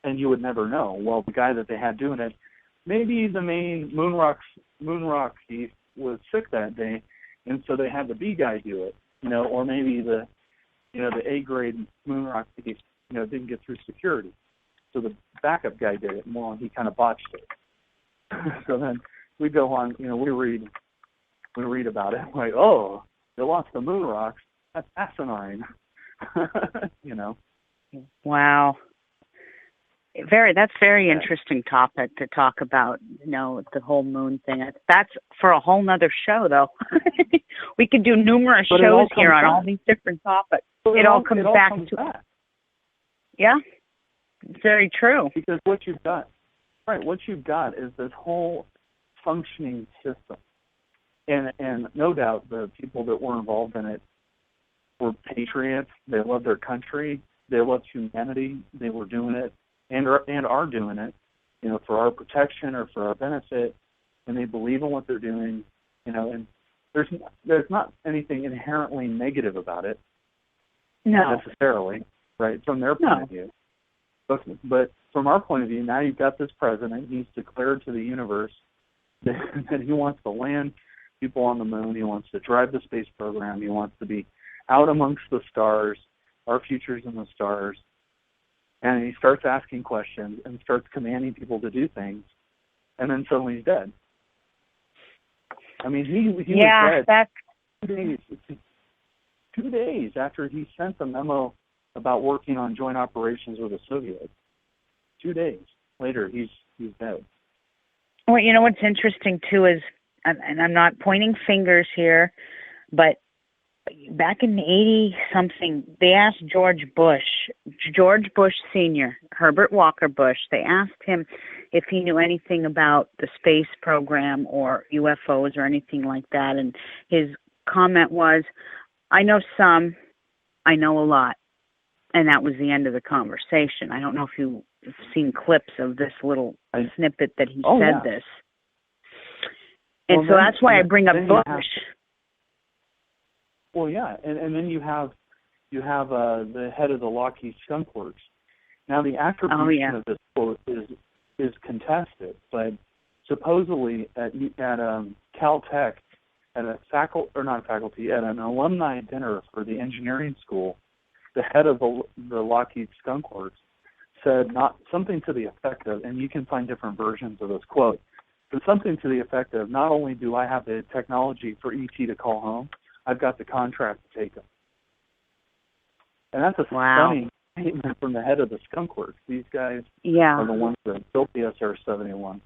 and you would never know. Well, the guy that they had doing it, maybe the main moon rock thief was sick that day, and so they had the B guy do it, or maybe the A grade moon rock thief, didn't get through security, so the backup guy did it. Well, he kind of botched it. So then we go on, we read about it, like, oh, they lost the moon rocks. That's asinine. Wow. That's very interesting topic to talk about, the whole moon thing. That's for a whole nother show, though. We could do numerous shows here on all these different topics. It all comes back to it. Yeah, it's very true. Because what you've got is this whole functioning system. And no doubt the people that were involved in it were patriots. They loved their country. They loved humanity. They were doing it and are doing it, for our protection or for our benefit. And they believe in what they're doing, and there's not anything inherently negative about it. No. Necessarily, right, from their point of view. But from our point of view, now you've got this president. He's declared to the universe that he wants to land people on the moon. He wants to drive the space program. He wants to be out amongst the stars, our future's in the stars. And he starts asking questions and starts commanding people to do things. And then suddenly he's dead. I mean, he was dead 2 days after he sent the memo about working on joint operations with the Soviets. 2 days later, he's dead. Well, what's interesting, too, is, and I'm not pointing fingers here, but back in 80-something, they asked George Bush Sr., Herbert Walker Bush, they asked him if he knew anything about the space program or UFOs or anything like that, and his comment was, I know some, I know a lot. And that was the end of the conversation. I don't know if you've seen clips of this little snippet that he said this. And so that's why I bring up Bush. Well, yeah, and then you have the head of the Lockheed Skunk Works. Now, the attribution of this quote is contested, but supposedly at Caltech, at an alumni dinner for the engineering school, the head of the Lockheed Skunk Works said something to the effect of, and you can find different versions of this quote, but something to the effect of, not only do I have the technology for ET to call home, I've got the contract to take him. And that's a stunning statement from the head of the Skunk Works. These guys are the ones that built the SR-71,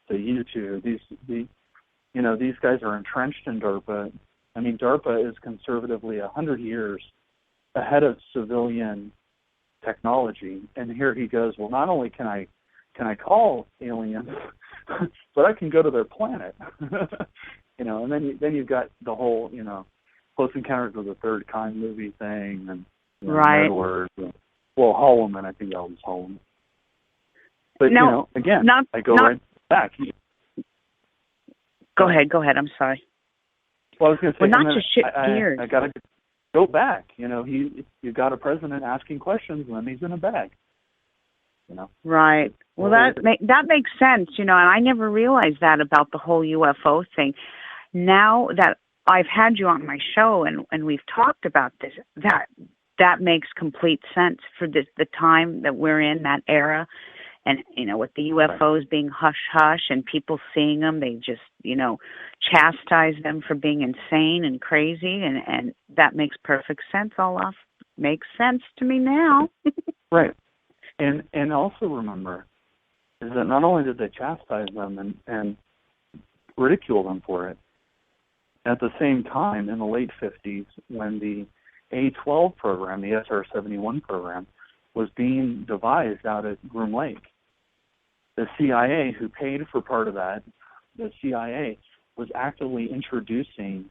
the U-2. These guys are entrenched in DARPA. I mean, DARPA is conservatively 100 years ahead of civilian technology, and here he goes, well, not only can I call aliens, but I can go to their planet. And then you've got the whole, Close Encounters of the Third Kind movie thing, and Edwards, well, Holloman, I think that was Holloman. But again, I go right back. Go ahead. I'm sorry. Well, I was going to say, not to shift gears. I got to go back. You've got a president asking questions when he's in a bag. Right. Well, that makes sense. And I never realized that about the whole UFO thing. Now that I've had you on my show and we've talked about this, that makes complete sense for the time that we're in, that era. And, with the UFOs being hush-hush and people seeing them, they just, chastise them for being insane and crazy. And that makes perfect sense, Olav. Makes sense to me now. Right. And also remember is that not only did they chastise them and ridicule them for it, at the same time, in the late 50s, when the A-12 program, the SR-71 program, was being devised out at Groom Lake, the CIA, who paid for part of that, the CIA was actively introducing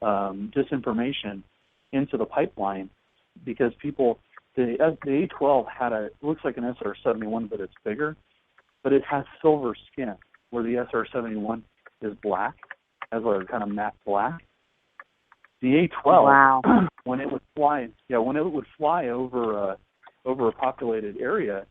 disinformation into the pipeline because the A-12 looks like an SR-71, but it's bigger, but it has silver skin, where the SR-71 is black, has a kind of matte black. The A-12, when it would fly over a populated area,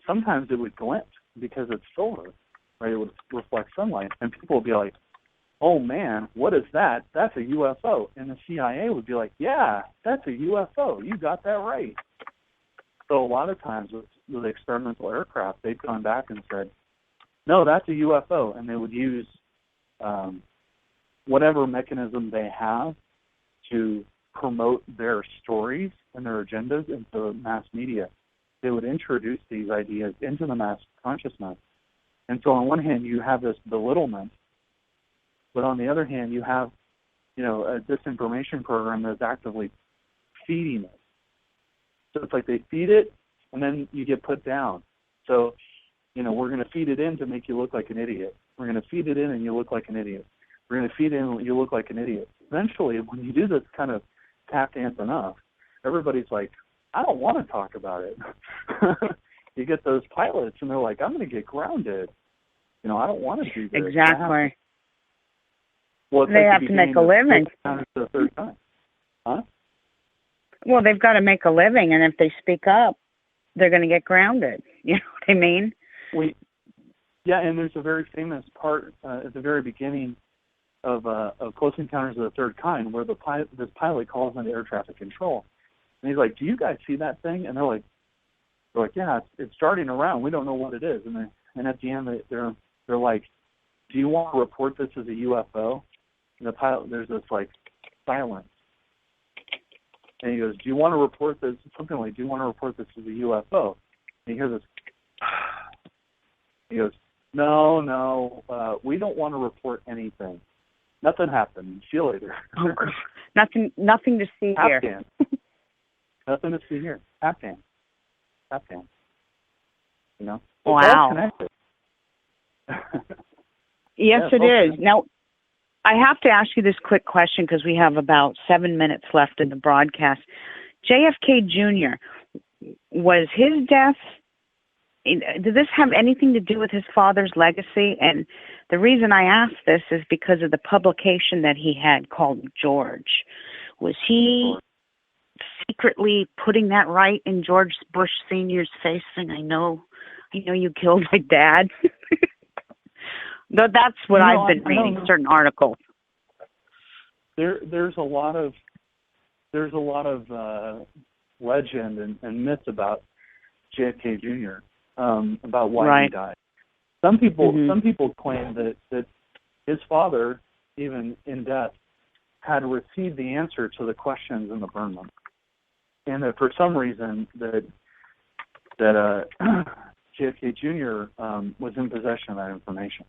sometimes it would glint because it's solar, right? It would reflect sunlight, and people would be like, "Oh man, what is that? That's a UFO." And the CIA would be like, "Yeah, that's a UFO. You got that right." So a lot of times with experimental aircraft, they've gone back and said, "No, that's a UFO," and they would use whatever mechanism they have to promote their stories and their agendas into mass media. They would introduce these ideas into the mass consciousness. And so on one hand, you have this belittlement, but on the other hand, you have, a disinformation program that's actively feeding it. So it's like they feed it, and then you get put down. So, we're going to feed it in to make you look like an idiot. We're going to feed it in, and you look like an idiot. We're going to feed it in, and you look like an idiot. Eventually, when you do this kind of tap dance enough, everybody's like, I don't want to talk about it. You get those pilots, and they're like, I'm going to get grounded. I don't want to do this. Exactly. Well, they have to make a living. The third time. Huh? Well, they've got to make a living, and if they speak up, they're going to get grounded. You know what I mean? Yeah, and there's a very famous part at the very beginning of Close Encounters of the Third Kind where this pilot calls into air traffic control. And he's like, "Do you guys see that thing?" And they're like, "Yeah, it's darting around. We don't know what it is." And at the end, they're like, "Do you want to report this as a UFO?" And the pilot, there's this like silence. And he goes, "Do you want to report this?" Something like, "Do you want to report this as a UFO?" And you hear this. He goes, No, we don't want to report anything. Nothing happened. See you later." Nothing to see Tap here. dance. Nothing to see here. Tap dance. It's all connected. Yes, it is. Now, I have to ask you this quick question because we have about 7 minutes left in the broadcast. JFK Jr., was his death, did this have anything to do with his father's legacy? And the reason I ask this is because of the publication that he had called George. Was he secretly putting that right in George Bush Sr.'s face, saying, I know you killed my dad? That's what I've been reading, certain articles. There's a lot of legend and myth about JFK Jr. About why he died. Some people claim that his father, even in death, had received the answer to the questions in the burn room, and that for some reason that JFK Jr. Was in possession of that information,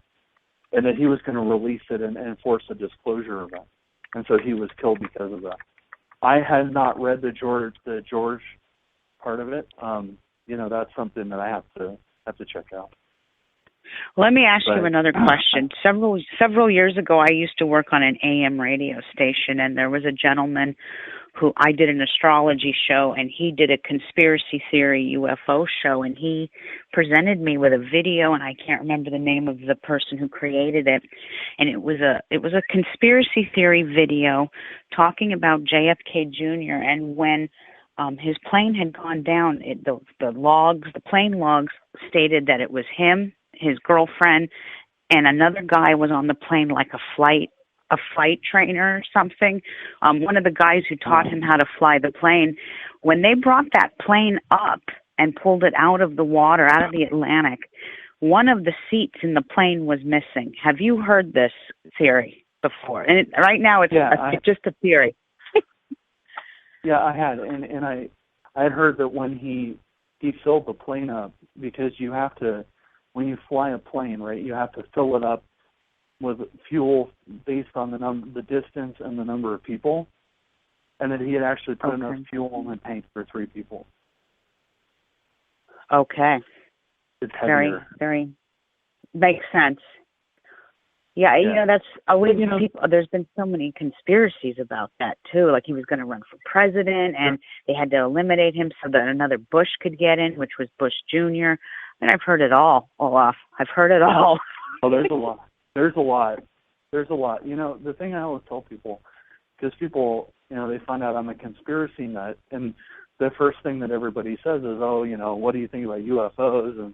and that he was going to release it and force a disclosure of it, and so he was killed because of that. I had not read the George part of it. That's something that I have to check out. Let me ask you another question. Several years ago, I used to work on an AM radio station, and there was a gentleman who I did an astrology show, and he did a conspiracy theory UFO show, and he presented me with a video, and I can't remember the name of the person who created it, and it was a conspiracy theory video talking about JFK Jr. and when his plane had gone down, the plane logs stated that it was him, his girlfriend, and another guy was on the plane, like a flight trainer or something. One of the guys who taught him how to fly the plane. When they brought that plane up and pulled it out of the water, out of the Atlantic, one of the seats in the plane was missing. Have you heard this theory before? And right now it's just a theory. Yeah, I had, and I had heard that when he filled the plane up, because you have to, when you fly a plane, right, you have to fill it up with fuel based on the distance and the number of people, and that he had actually put enough fuel in the tank for 3 people. Okay. It's heavier. Very makes sense. Yeah, that's people. There's been so many conspiracies about that too. Like he was going to run for president, and they had to eliminate him so that another Bush could get in, which was Bush Jr. And I've heard it all, Olaf. I've heard it all. Oh, there's a lot. There's a lot. The thing I always tell people, because people, they find out I'm a conspiracy nut, and the first thing that everybody says is, oh, you know, what do you think about UFOs? And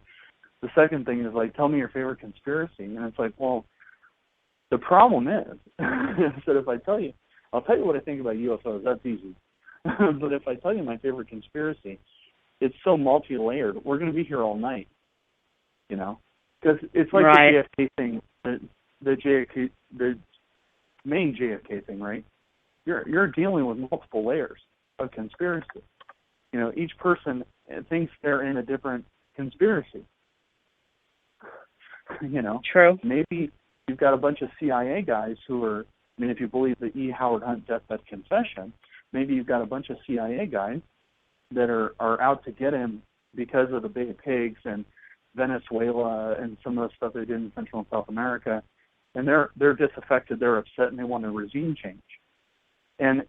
the second thing is like, tell me your favorite conspiracy. And it's like, well, the problem is that if I tell you, I'll tell you what I think about UFOs. That's easy. But if I tell you my favorite conspiracy, it's so multi-layered. We're going to be here all night, you know, because it's like the JFK thing, the main JFK thing, right? You're dealing with multiple layers of conspiracy. You know, each person thinks they're in a different conspiracy. You know, true. Maybe you've got a bunch of CIA guys who are, I mean, if you believe the E. Howard Hunt deathbed confession, maybe you've got a bunch of CIA guys that are out to get him because of the Bay of Pigs and Venezuela and some of the stuff they did in Central and South America, and they're disaffected, they're upset, and they want a regime change. And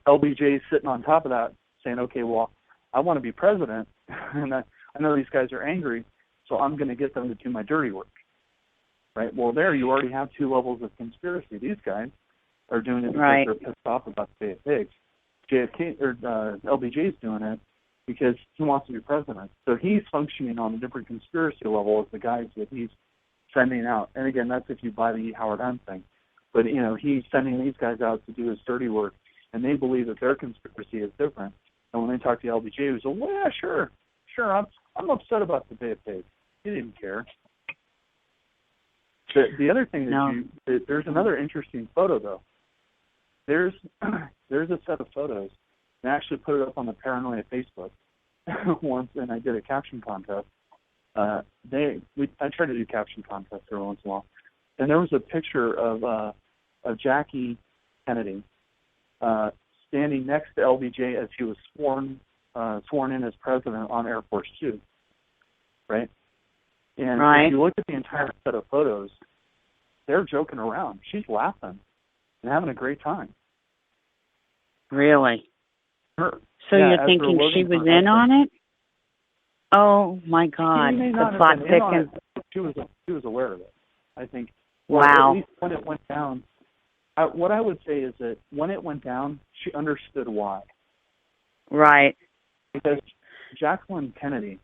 LBJ is sitting on top of that, saying, okay, well, I want to be president, and I know these guys are angry, so I'm going to get them to do my dirty work. Right? Well, there you already have two levels of conspiracy. These guys are doing it because they're pissed off about the Bay of Pigs. LBJ is doing it because he wants to be president. So he's functioning on a different conspiracy level as the guys that he's sending out. And again, that's if you buy the E. Howard Hunt thing. But, you know, he's sending these guys out to do his dirty work, and they believe that their conspiracy is different. And when they talk to LBJ, he was like, well, yeah, sure, I'm upset about the Bay of Pigs. He didn't care. The other thing there's another interesting photo, though. There's a set of photos, and I actually put it up on the Paranoia Facebook once, and I did a caption contest. I try to do caption contests every once in a while, and there was a picture of Jackie Kennedy standing next to LBJ as he was sworn in as president on Air Force Two, right? And if you look at the entire set of photos, they're joking around. She's laughing and having a great time. Really? Her. So you're thinking she was in on it? Oh my God! She may not have been in on it. She was aware of it. I think. Well, wow. At least when it went down, what I would say is that when it went down, she understood why. Right. Because Jacqueline Kennedy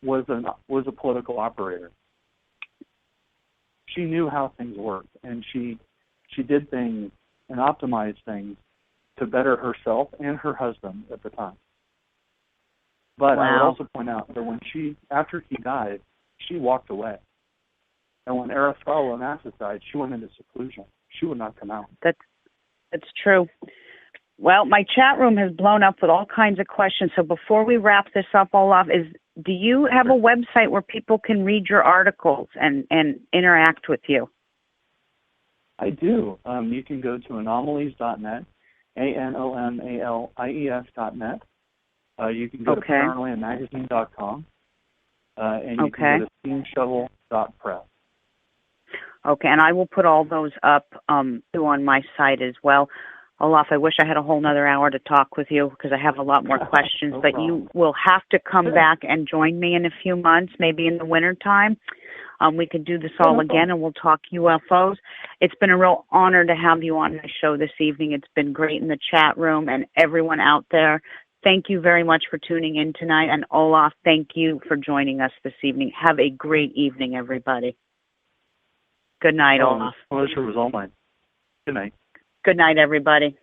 was a political operator. She knew how things worked, and she did things and optimized things to better herself and her husband at the time. But I would also point out that after he died, she walked away. And when Aristotle and Onassis died, she went into seclusion. She would not come out. That's true. Well, my chat room has blown up with all kinds of questions. So before we wrap this up, Olav, do you have a website where people can read your articles and interact with you? I do. You can go to anomalies.net, anomalies.net. You can go to ParanormalMagazine.com, and you can go to Steamshovel.press. Okay, and I will put all those up too on my site as well. Olav, I wish I had a whole nother hour to talk with you because I have a lot more questions, but you will have to come back and join me in a few months, maybe in the wintertime. We could do this all again, and we'll talk UFOs. It's been a real honor to have you on my show this evening. It's been great in the chat room, and everyone out there, thank you very much for tuning in tonight. And Olav, thank you for joining us this evening. Have a great evening, everybody. Good night, Olav. The pleasure was all mine. Good night. Good night, everybody.